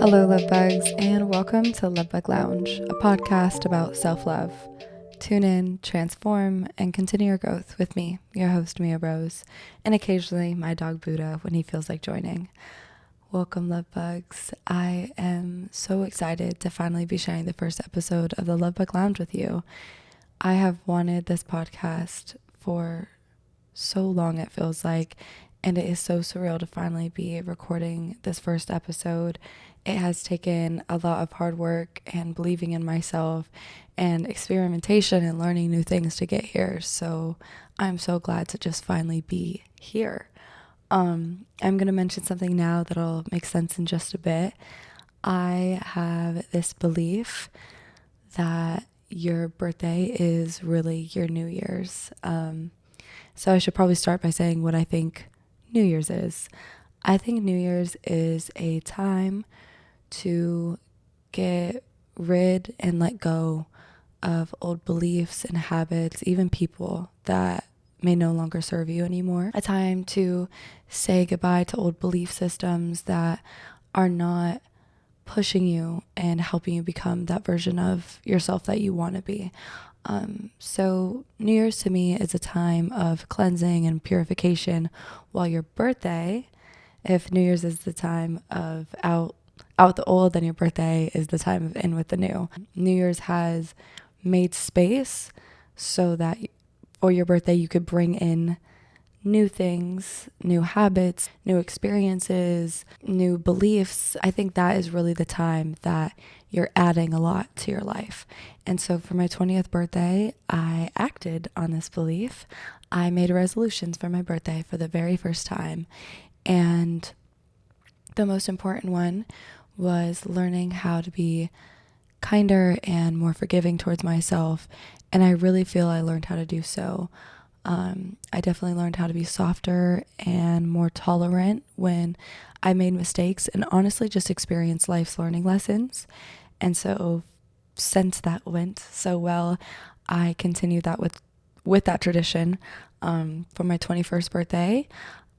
Hello, love bugs, and welcome to Love Bug Lounge, a podcast about self-love. Tune in, transform, and continue your growth with me, your host, Mia Rose, and occasionally my dog Buddha when he feels like joining. Welcome, love bugs. I am so excited to finally be sharing the first episode of the Love Bug Lounge with you. I have wanted this podcast for so long, it feels like, and it is so surreal to finally be recording this first episode. It has taken a lot of hard work and believing in myself and experimentation and learning new things to get here. So I'm so glad to just finally be here. I'm going to mention something now that'll make sense in just a bit. I have this belief that your birthday is really your New Year's. So I should probably start by saying what I think New Year's is. I think New Year's is a time to get rid and let go of old beliefs and habits, even people that may no longer serve you anymore. A time to say goodbye to old belief systems that are not pushing you and helping you become that version of yourself that you want to be. So New Year's to me is a time of cleansing and purification, while your birthday, if New Year's is the time of out the old, then your birthday is the time of in with the new. New Year's has made space so that for your birthday you could bring in new things, new habits, new experiences, new beliefs. I think that is really the time that you're adding a lot to your life. And so for my 20th birthday, I acted on this belief. I made resolutions for my birthday for the very first time. And the most important one was learning how to be kinder and more forgiving towards myself. And I really feel I learned how to do so. I definitely learned how to be softer and more tolerant when I made mistakes and honestly just experienced life's learning lessons. And so since that went so well, I continued that with that tradition. For my 21st birthday,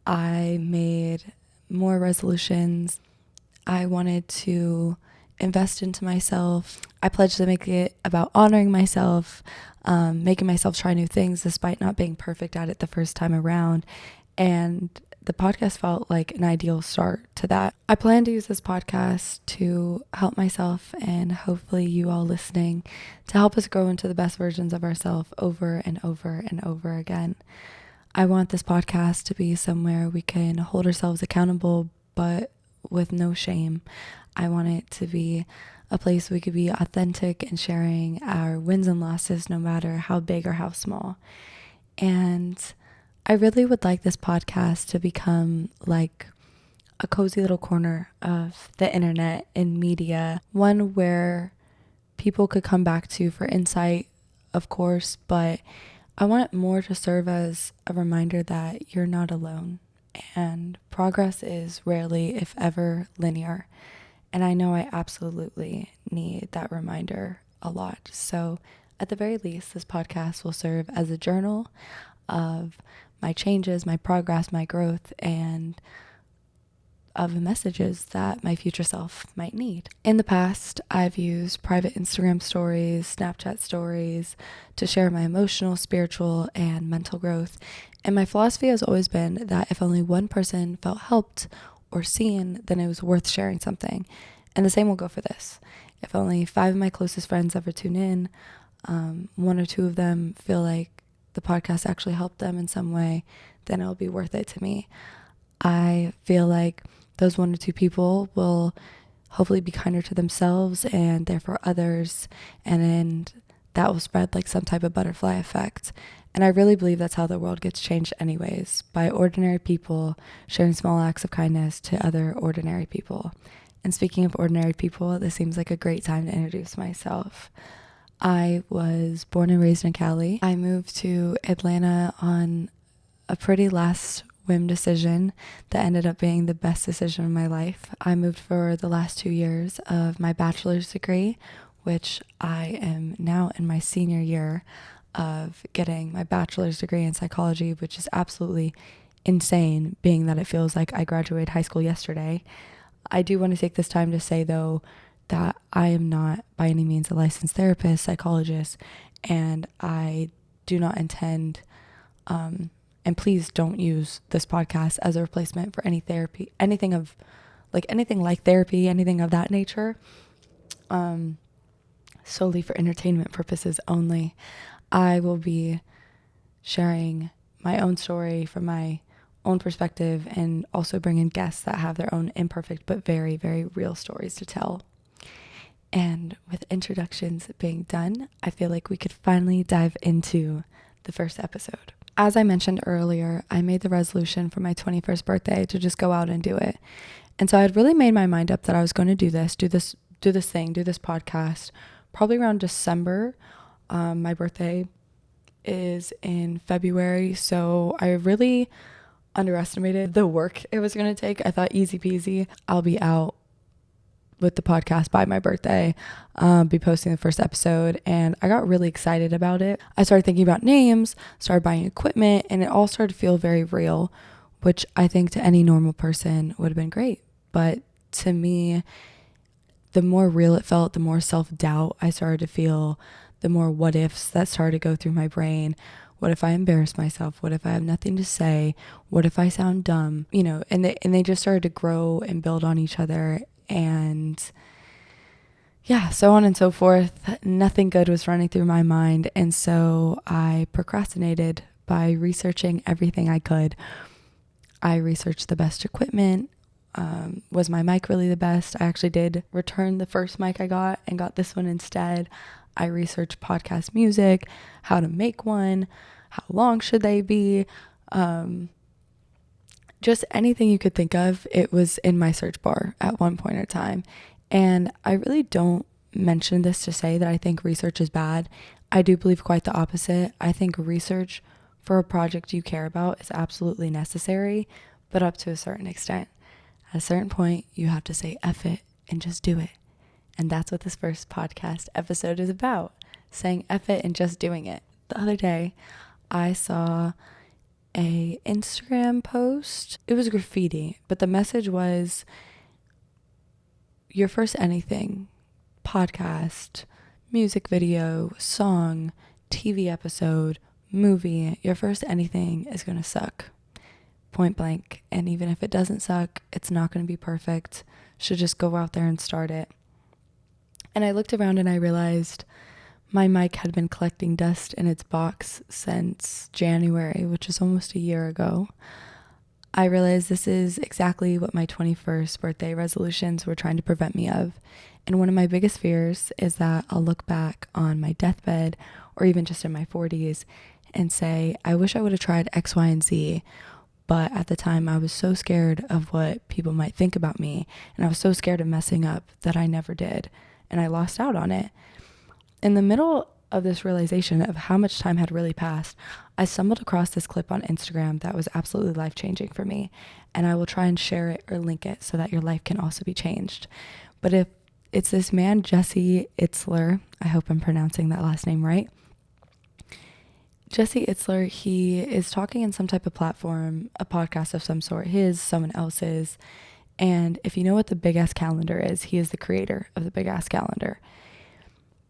I made more resolutions. I wanted to invest into myself. I pledged to make it about honoring myself, making myself try new things despite not being perfect at it the first time around. And the podcast felt like an ideal start to that. I plan to use this podcast to help myself and hopefully you all listening to help us grow into the best versions of ourselves over and over and over again. I want this podcast to be somewhere we can hold ourselves accountable, but with no shame. I want it to be a place we could be authentic and sharing our wins and losses, no matter how big or how small. And I really would like this podcast to become like a cozy little corner of the internet and media, one where people could come back to for insight, of course, but I want it more to serve as a reminder that you're not alone and progress is rarely, if ever, linear. And I know I absolutely need that reminder a lot. So at the very least, this podcast will serve as a journal of my changes, my progress, my growth, and of the messages that my future self might need. In the past, I've used private Instagram stories, Snapchat stories to share my emotional, spiritual, and mental growth. And my philosophy has always been that if only one person felt helped or seen, then it was worth sharing something. And the same will go for this. If only 5 of my closest friends ever tune in, 1 or 2 of them feel like the podcast actually helped them in some way, then it'll be worth it to me. I feel like those 1 or 2 people will hopefully be kinder to themselves and therefore others, and then that will spread like some type of butterfly effect. And I really believe that's how the world gets changed anyways, by ordinary people sharing small acts of kindness to other ordinary people. And speaking of ordinary people, this seems like a great time to introduce myself. I was born and raised in Cali. I moved to Atlanta on a pretty last whim decision that ended up being the best decision of my life. I moved for the last 2 years of my bachelor's degree, which I am now in my senior year of getting my bachelor's degree in psychology, which is absolutely insane, being that it feels like I graduated high school yesterday. I do want to take this time to say, though, that I am not by any means a licensed therapist, psychologist, and I do not intend, and please don't use this podcast as a replacement for any therapy, anything like therapy, anything of that nature, solely for entertainment purposes only. I will be sharing my own story from my own perspective and also bring in guests that have their own imperfect but very, very real stories to tell. And with introductions being done, I feel like we could finally dive into the first episode. As I mentioned earlier, I made the resolution for my 21st birthday to just go out and do it. And so I had really made my mind up that I was going to do this podcast, probably around December. My birthday is in February, so I really underestimated the work it was going to take. I thought easy peasy, I'll be out with the podcast by my birthday, be posting the first episode, and I got really excited about it. I started thinking about names, started buying equipment, and it all started to feel very real, which I think to any normal person would have been great. But to me, the more real it felt, the more self-doubt I started to feel, the more what ifs that started to go through my brain. What if I embarrass myself? What if I have nothing to say? What if I sound dumb? And they just started to grow and build on each other. And yeah, so on and so forth. Nothing good was running through my mind. And so I procrastinated by researching everything I could. I researched the best equipment. Was my mic really the best? I actually did return the first mic I got and got this one instead. I researched podcast music, how to make one, how long should they be, just anything you could think of. It was in my search bar at one point in time. And I really don't mention this to say that I think research is bad. I do believe quite the opposite. I think research for a project you care about is absolutely necessary, but up to a certain extent. At a certain point, you have to say F it and just do it. And that's what this first podcast episode is about, saying F it and just doing it. The other day, I saw a Instagram post. It was graffiti, but the message was, your first anything, podcast, music video, song, TV episode, movie, your first anything is going to suck. Point blank. And even if it doesn't suck, it's not going to be perfect. Should just go out there and start it. And I looked around and I realized my mic had been collecting dust in its box since January, which is almost a year ago. I realized this is exactly what my 21st birthday resolutions were trying to prevent me of. And one of my biggest fears is that I'll look back on my deathbed or even just in my 40s and say, I wish I would have tried X, Y, and Z. But at the time, I was so scared of what people might think about me. And I was so scared of messing up that I never did. And I lost out on it. In the middle of this realization of how much time had really passed, I stumbled across this clip on Instagram that was absolutely life-changing for me. And I will try and share it or link it so that your life can also be changed. But if it's this man, Jesse Itzler, I hope I'm pronouncing that last name right. Jesse Itzler, he is talking in some type of platform, a podcast of some sort, his, someone else's. And if you know what the Big Ass Calendar is, he is the creator of the Big Ass Calendar.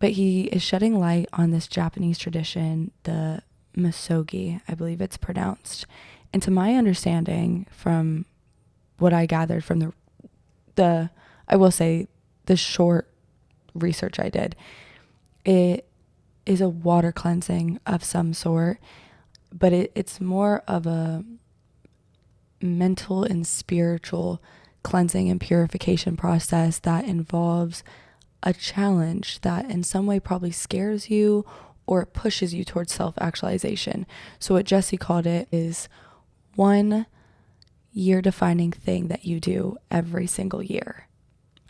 But he is shedding light on this Japanese tradition, the misogi, I believe it's pronounced. And to my understanding, from what I gathered from the I will say, the short research I did, it is a water cleansing of some sort, but it's more of a mental and spiritual cleansing and purification process that involves a challenge that in some way probably scares you or it pushes you towards self-actualization. So what Jesse called it is one year-defining thing that you do every single year.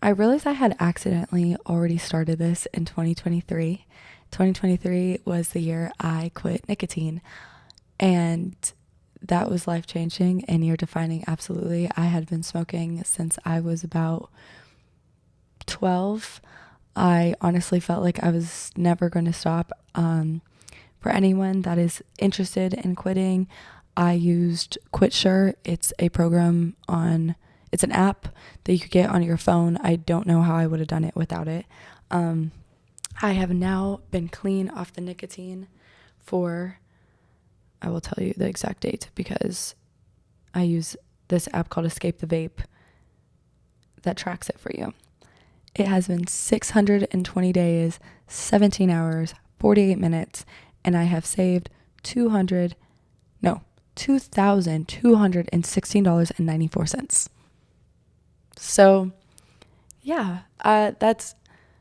I realized I had accidentally already started this in 2023. 2023 was the year I quit nicotine, and that was life-changing and year-defining, absolutely. I had been smoking since I was about 12. I honestly felt like I was never going to stop. For anyone that is interested in quitting, I used QuitSure. It's a program on It's an app that you could get on your phone. I don't know how I would have done it without it. I have now been clean off the nicotine for, I will tell you the exact date because I use this app called Escape the Vape that tracks it for you. It has been 620 days, 17 hours, 48 minutes, and I have saved $2,216.94. So yeah, that's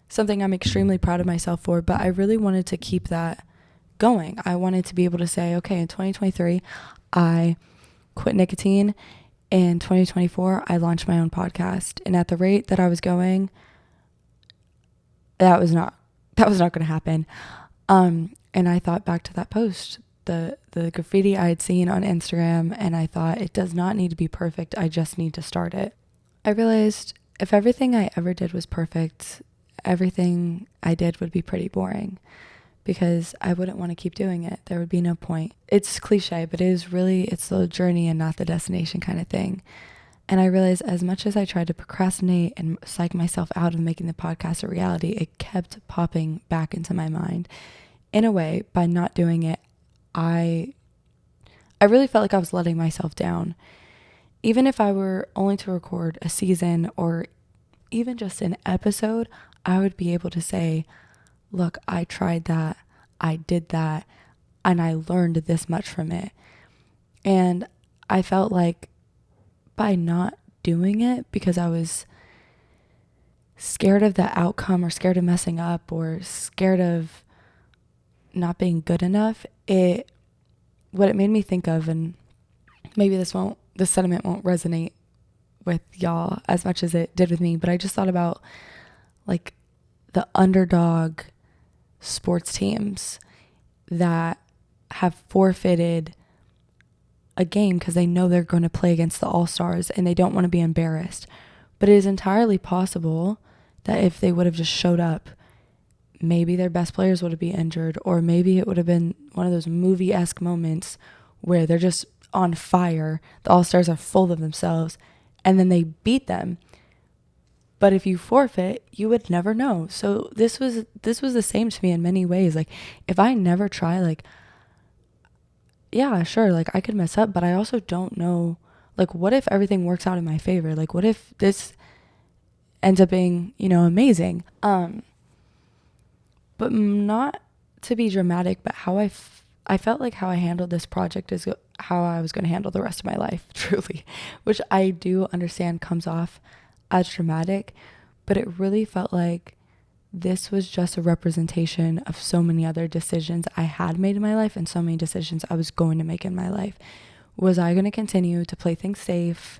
something I'm extremely proud of myself for, but I really wanted to keep that going. I wanted to be able to say, okay, in 2023, I quit nicotine. In 2024, I launched my own podcast. And at the rate that I was going, that was not going to happen. And I thought back to that post, the graffiti I had seen on Instagram, and I thought it does not need to be perfect. I just need to start it. I realized if everything I ever did was perfect, everything I did would be pretty boring because I wouldn't want to keep doing it. There would be no point. It's cliche, but it's the journey and not the destination kind of thing. And I realized as much as I tried to procrastinate and psych myself out of making the podcast a reality, it kept popping back into my mind. In a way, by not doing it, I really felt like I was letting myself down. Even if I were only to record a season or even just an episode, I would be able to say, look, I tried that, I did that, and I learned this much from it. And I felt like by not doing it, because I was scared of the outcome or scared of messing up or scared of not being good enough, what it made me think of, and maybe this sentiment won't resonate with y'all as much as it did with me, but I just thought about like the underdog sports teams that have forfeited a game because they know they're going to play against the All-Stars and they don't want to be embarrassed. But it is entirely possible that if they would have just showed up, maybe their best players would have been injured, or maybe it would have been one of those movie-esque moments where they're just on fire, the All-Stars are full of themselves, and then they beat them. But if you forfeit, you would never know. So this was the same to me in many ways. Like, if I never try, like, yeah, sure, like, I could mess up, but I also don't know, like, what if everything works out in my favor? Like, what if this ends up being, amazing? But not to be dramatic, but how I felt like how I handled this project is how I was going to handle the rest of my life, truly, which I do understand comes off as dramatic, but it really felt like this was just a representation of so many other decisions I had made in my life and so many decisions I was going to make in my life. Was I going to continue to play things safe,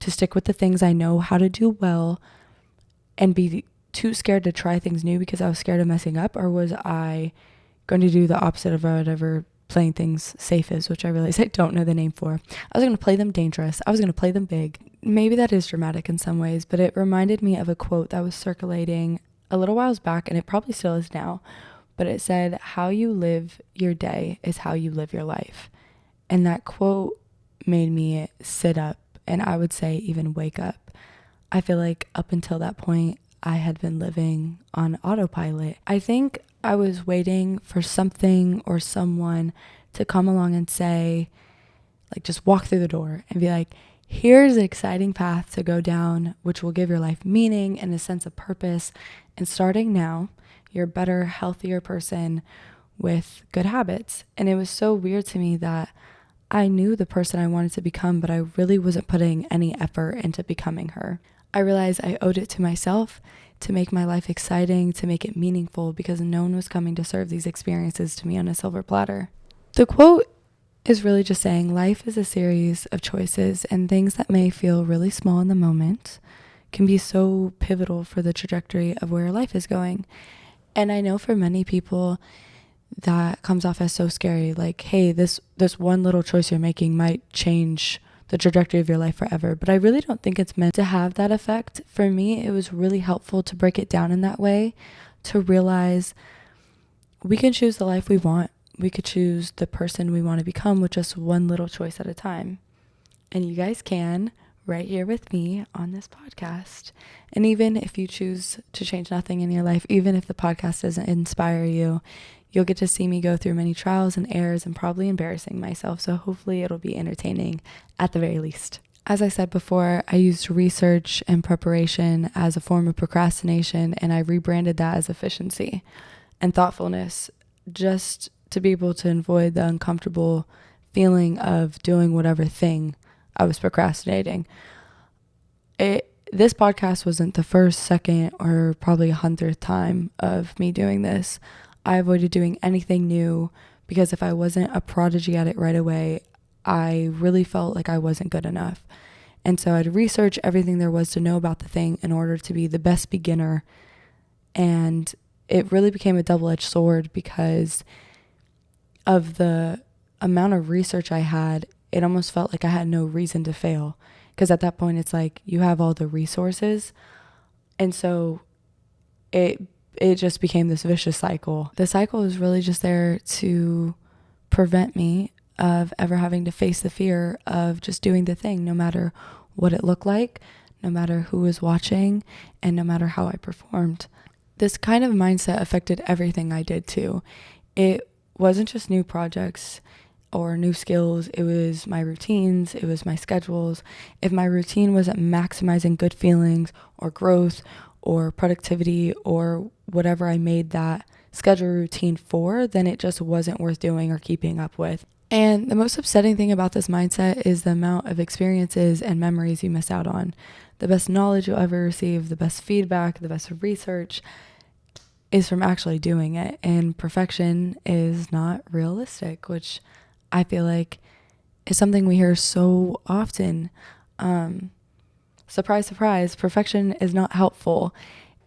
to stick with the things I know how to do well, and be too scared to try things new because I was scared of messing up? Or was I going to do the opposite of whatever playing things safe is, which I realize I don't know the name for? I was going to play them dangerous. I was going to play them big. Maybe that is dramatic in some ways, but it reminded me of a quote that was circulating a little whiles back, and it probably still is now, but it said, how you live your day is how you live your life. And that quote made me sit up, and I would say even wake up. I feel like up until that point, I had been living on autopilot. I think I was waiting for something or someone to come along and say, like, just walk through the door and be like, here's an exciting path to go down, which will give your life meaning and a sense of purpose. And starting now, you're a better, healthier person with good habits. And it was so weird to me that I knew the person I wanted to become, but I really wasn't putting any effort into becoming her. I realized I owed it to myself to make my life exciting, to make it meaningful, because no one was coming to serve these experiences to me on a silver platter. The quote is really just saying life is a series of choices, and things that may feel really small in the moment can be so pivotal for the trajectory of where life is going. And I know for many people that comes off as so scary, like, hey, this one little choice you're making might change the trajectory of your life forever. But I really don't think it's meant to have that effect. For me, it was really helpful to break it down in that way, to realize we can choose the life we want. We could choose the person we want to become with just one little choice at a time. And you guys can, right here with me on this podcast. And even if you choose to change nothing in your life, even if the podcast doesn't inspire you, you'll get to see me go through many trials and errors and probably embarrassing myself. So hopefully it'll be entertaining at the very least. As I said before, I used research and preparation as a form of procrastination, and I rebranded that as efficiency and thoughtfulness, just to be able to avoid the uncomfortable feeling of doing whatever thing I was procrastinating. This podcast wasn't the first, second, or probably 100th time of me doing this. I avoided doing anything new because if I wasn't a prodigy at it right away, I really felt like I wasn't good enough. And so I'd research everything there was to know about the thing in order to be the best beginner. And it really became a double-edged sword because of the amount of research I had. It almost felt like I had no reason to fail, because at that point it's like you have all the resources. And so it just became this vicious cycle. The cycle is really just there to prevent me of ever having to face the fear of just doing the thing, no matter what it looked like, no matter who was watching, and no matter how I performed. This kind of mindset affected everything I did too. It wasn't just new projects or new skills, it was my routines, it was my schedules. If my routine wasn't maximizing good feelings or growth or productivity or whatever I made that schedule routine for, then it just wasn't worth doing or keeping up with. And the most upsetting thing about this mindset is the amount of experiences and memories you miss out on. The best knowledge you'll ever receive, the best feedback, the best research is from actually doing it. And perfection is not realistic, which I feel like is something we hear so often. Surprise, surprise, perfection is not helpful.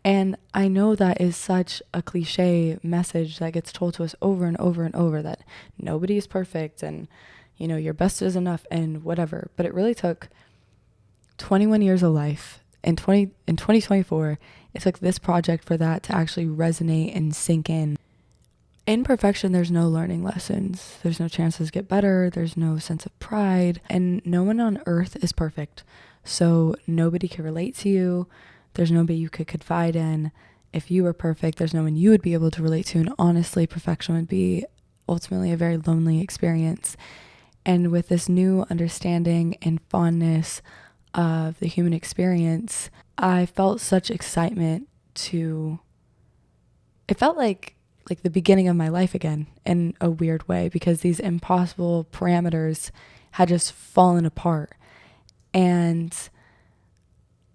And I know that is such a cliche message that gets told to us over and over and over, that nobody is perfect and, your best is enough and whatever. But it really took 21 years of life. In 2024, it took this project for that to actually resonate and sink in. In perfection, there's no learning lessons. There's no chances to get better. There's no sense of pride. And no one on earth is perfect. So nobody can relate to you. There's nobody you could confide in. If you were perfect, there's no one you would be able to relate to. And honestly, perfection would be ultimately a very lonely experience. And with this new understanding and fondness of the human experience, I felt such excitement it felt like the beginning of my life again in a weird way, because these impossible parameters had just fallen apart. And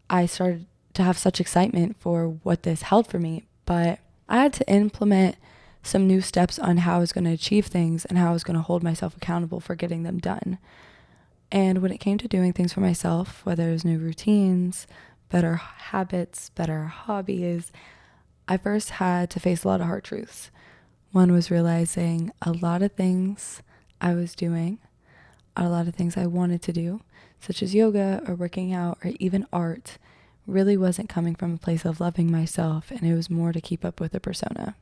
I started to have such excitement for what this held for me, but I had to implement some new steps on how I was going to achieve things and how I was going to hold myself accountable for getting them done. And when it came to doing things for myself, whether it was new routines, better habits, better hobbies, I first had to face a lot of hard truths. One was realizing a lot of things I was doing, a lot of things I wanted to do, such as yoga or working out or even art, really wasn't coming from a place of loving myself, and it was more to keep up with a persona.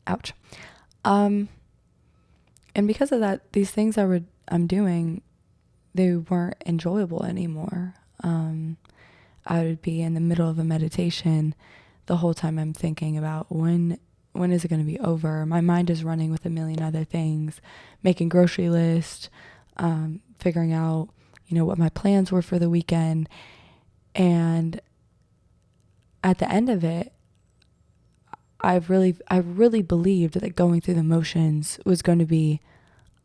Ouch. And because of that, these things I'm doing, they weren't enjoyable anymore. I would be in the middle of a meditation the whole time I'm thinking about when is it going to be over? My mind is running with a million other things, making grocery lists, figuring out, what my plans were for the weekend. And at the end of it, I really believed that going through the motions was going to be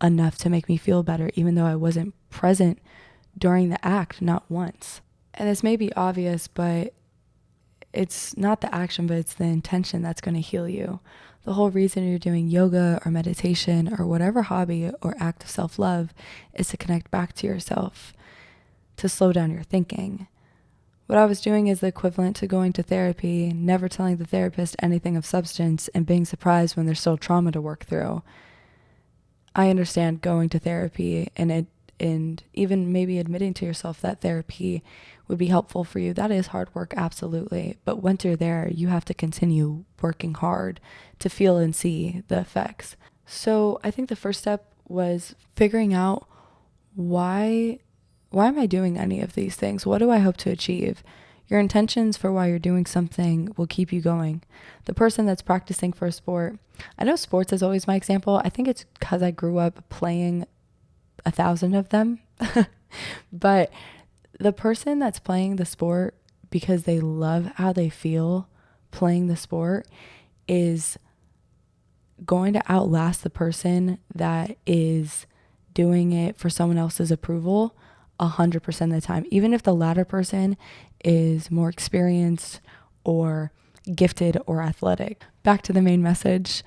enough to make me feel better, even though I wasn't present during the act, not once. And this may be obvious, but it's not the action, but it's the intention that's going to heal you. The whole reason you're doing yoga or meditation or whatever hobby or act of self-love is to connect back to yourself, to slow down your thinking. What I was doing is the equivalent to going to therapy, never telling the therapist anything of substance, and being surprised when there's still trauma to work through. I understand going to therapy and even maybe admitting to yourself that therapy would be helpful for you. That is hard work, absolutely. But once you're there, you have to continue working hard to feel and see the effects. So I think the first step was figuring out why why am I doing any of these things? What do I hope to achieve? Your intentions for why you're doing something will keep you going. The person that's practicing for a sport, I know sports is always my example. I think it's because I grew up playing 1,000 of them. But the person that's playing the sport because they love how they feel playing the sport is going to outlast the person that is doing it for someone else's approval 100% of the time. Even if the latter person is more experienced or gifted or athletic. Back to the main message.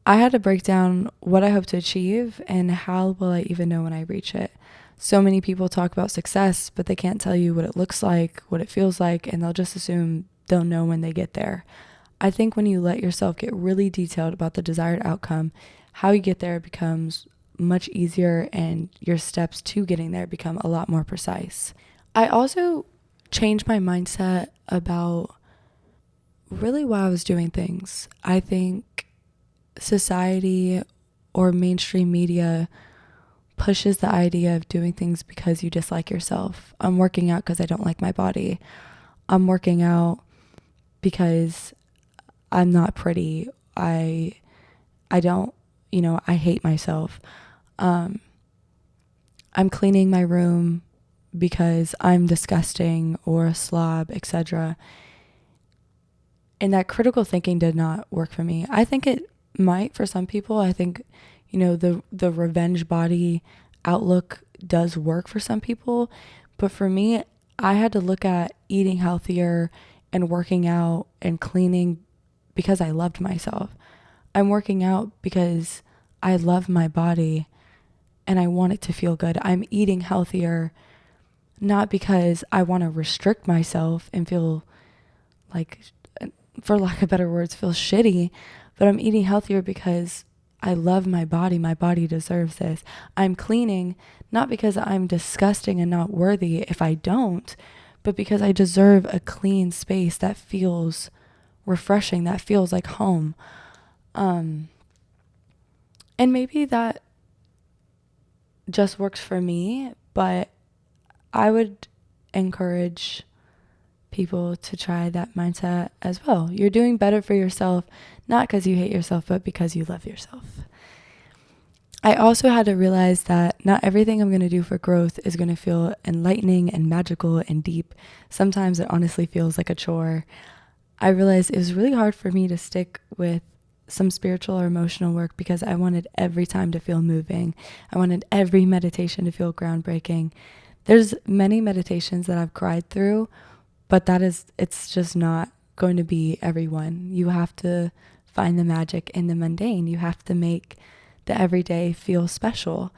I had to break down what I hope to achieve and how will I even know when I reach it. So many people talk about success, but they can't tell you what it looks like, what it feels like, and they'll just assume they'll know when they get there. I think when you let yourself get really detailed about the desired outcome, how you get there becomes much easier and your steps to getting there become a lot more precise. I also changed my mindset about really why I was doing things. I think society or mainstream media pushes the idea of doing things because you dislike yourself. I'm working out because I don't like my body. I'm working out because I'm not pretty. I don't, I hate myself. I'm cleaning my room because I'm disgusting or a slob, etc. And that critical thinking did not work for me. I think it might for some people. I think, the revenge body outlook does work for some people. But for me, I had to look at eating healthier and working out and cleaning because I loved myself. I'm working out because I love my body and I want it to feel good. I'm eating healthier not because I want to restrict myself and feel like, for lack of better words, feel shitty, but I'm eating healthier because I love my body. My body deserves this. I'm cleaning not because I'm disgusting and not worthy if I don't, but because I deserve a clean space that feels refreshing, that feels like home. And maybe that just works for me, but I would encourage people to try that mindset as well. You're doing better for yourself, not because you hate yourself, but because you love yourself. I also had to realize that not everything I'm going to do for growth is going to feel enlightening and magical and deep. Sometimes it honestly feels like a chore. I realized it was really hard for me to stick with some spiritual or emotional work because I wanted every time to feel moving. I wanted every meditation to feel groundbreaking. There's many meditations that I've cried through, but it's just not going to be everyone. You have to find the magic in the mundane. You have to make the everyday feel special.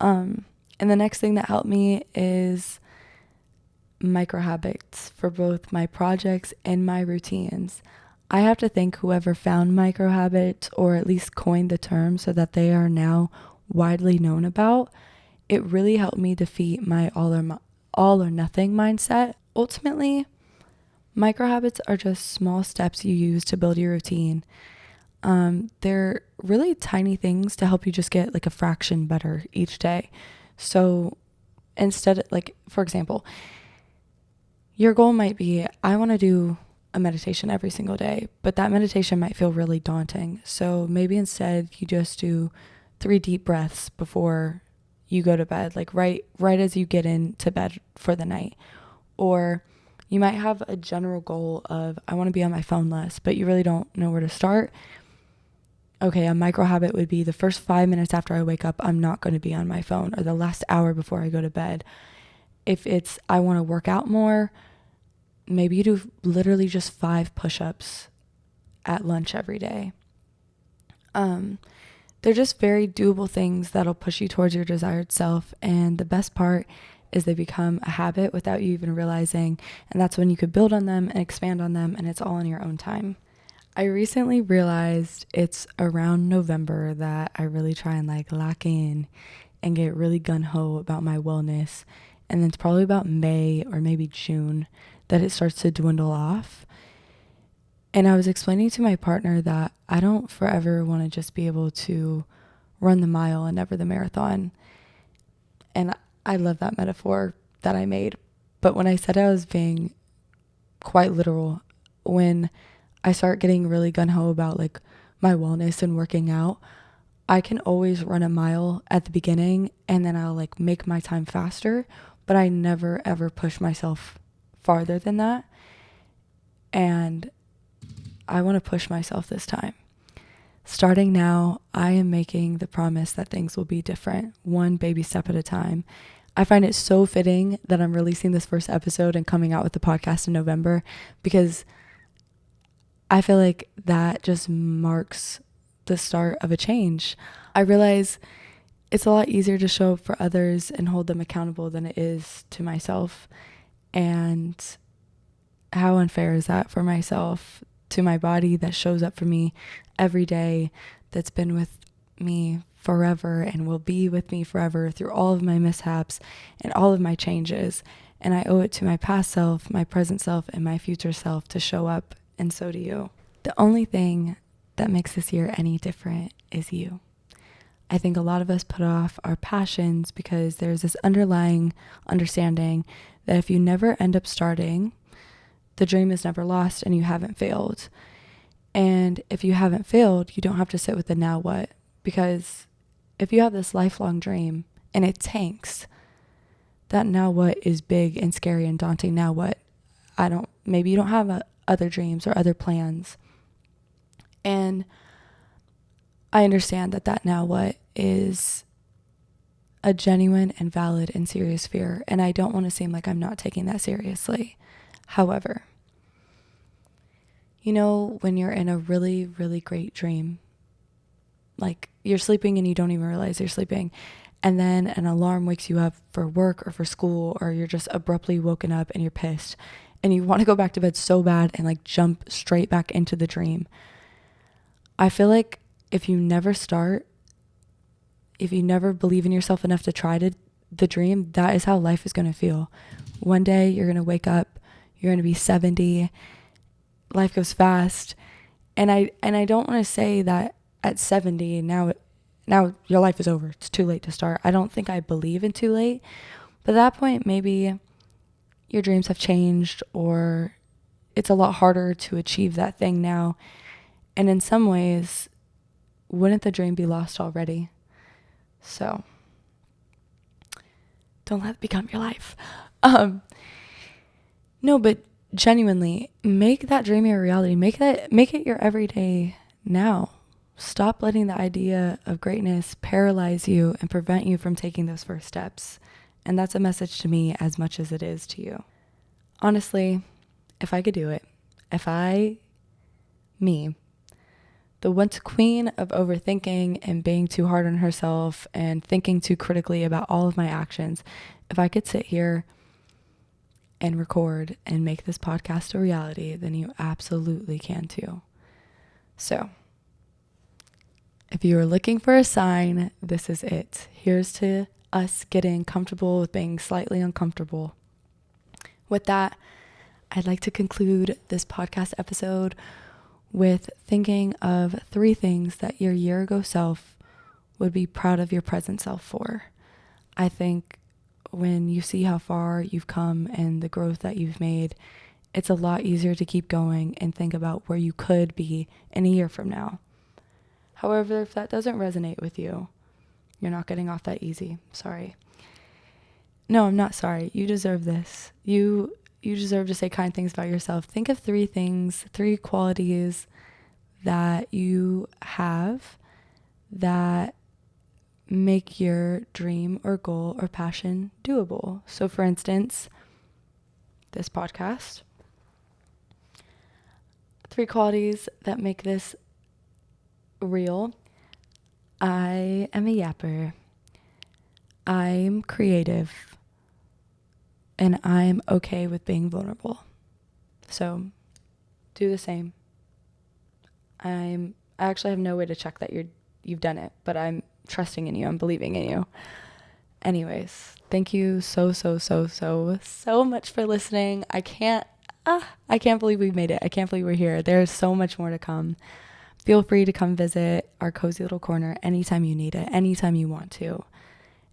And the next thing that helped me is micro habits for both my projects and my routines. I have to thank whoever found micro habits or at least coined the term so that they are now widely known about. It really helped me defeat my all or nothing mindset. Ultimately, micro habits are just small steps you use to build your routine. They're really tiny things to help you just get like a fraction better each day. So instead, like, for example, your goal might be, I want to do a meditation every single day, but that meditation might feel really daunting. So maybe instead you just do 3 deep breaths before you go to bed, like right as you get into bed for the night. Or you might have a general goal of, I want to be on my phone less, but you really don't know where to start. Okay, a micro habit would be the first 5 minutes after I wake up, I'm not going to be on my phone, or the last hour before I go to bed. If it's, I want to work out more, maybe you do literally just 5 push-ups at lunch every day. They're just very doable things that'll push you towards your desired self. And the best part is they become a habit without you even realizing. And that's when you could build on them and expand on them, and it's all in your own time. I recently realized it's around November that I really try and lock in and get really gung-ho about my wellness. And then it's probably about May or maybe June that it starts to dwindle off. And I was explaining to my partner that I don't forever want to just be able to run the mile and never the marathon. And I love that metaphor that I made. But when I said I was being quite literal, when I start getting really gung-ho about like my wellness and working out, I can always run a mile at the beginning and then I'll like make my time faster, but I never ever push myself farther than that. And I want to push myself this time. Starting now, I am making the promise that things will be different, one baby step at a time. I find it so fitting that I'm releasing this first episode and coming out with the podcast in November, because I feel like that just marks the start of a change. I realize it's a lot easier to show up for others and hold them accountable than it is to myself. And how unfair is that for myself, to my body that shows up for me every day, that's been with me forever and will be with me forever through all of my mishaps and all of my changes. And I owe it to my past self, my present self, and my future self to show up, and so do you. The only thing that makes this year any different is you. I think a lot of us put off our passions because there's this underlying understanding that if you never end up starting, the dream is never lost and you haven't failed. And if you haven't failed, you don't have to sit with the now what. Because if you have this lifelong dream and it tanks, that now what is big and scary and daunting. Now what? Maybe you don't have other dreams or other plans. And I understand that now what is a genuine and valid and serious fear. And I don't want to seem like I'm not taking that seriously. However, you know, when you're in a really, really great dream, like you're sleeping and you don't even realize you're sleeping, and then an alarm wakes you up for work or for school, or you're just abruptly woken up and you're pissed and you want to go back to bed so bad and like jump straight back into the dream. I feel like if you never start, if you never believe in yourself enough to try the dream, that is how life is going to feel. One day you're going to wake up, you're going to be 70, life goes fast. And I don't want to say that at 70, now your life is over. It's too late to start. I don't think I believe in too late. But at that point, maybe your dreams have changed, or it's a lot harder to achieve that thing now. And in some ways, wouldn't the dream be lost already? So don't let it become your life. No, but genuinely, make that dream your reality. Make it your everyday now. Stop letting the idea of greatness paralyze you and prevent you from taking those first steps. And that's a message to me as much as it is to you. Honestly, if I could do it, me, the once queen of overthinking and being too hard on herself and thinking too critically about all of my actions, if I could sit here and record and make this podcast a reality, then you absolutely can too. So, if you are looking for a sign, this is it. Here's to us getting comfortable with being slightly uncomfortable. With that, I'd like to conclude this podcast episode with thinking of 3 things that your year ago self would be proud of your present self for. I think when you see how far you've come and the growth that you've made, it's a lot easier to keep going and think about where you could be in a year from now. However, if that doesn't resonate with you, you're not getting off that easy. Sorry. No, I'm not sorry. You deserve this. You deserve to say kind things about yourself. Think of 3 things, 3 qualities that you have that make your dream or goal or passion doable. So for instance, this podcast. 3 qualities that make this real. I am a yapper. I'm creative. And I'm okay with being vulnerable. So do the same. I actually have no way to check that you've done it, but I'm trusting in you. I'm believing in you. Anyways, thank you so much for listening. I can't believe we made it. I can't believe we're here. There's so much more to come. Feel free to come visit our cozy little corner anytime you need it, anytime you want to.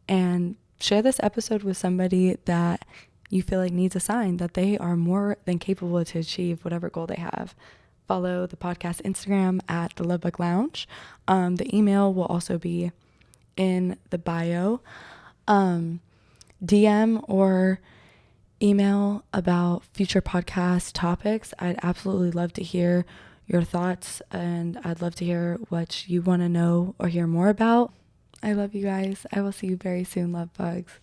And share this episode with somebody that you feel like needs a sign that they are more than capable to achieve whatever goal they have. Follow the podcast Instagram at the Lovebug Lounge. The email will also be in the bio. DM or email about future podcast topics. I'd absolutely love to hear your thoughts, and I'd love to hear what you want to know or hear more about. I love you guys. I will see you very soon, love bugs.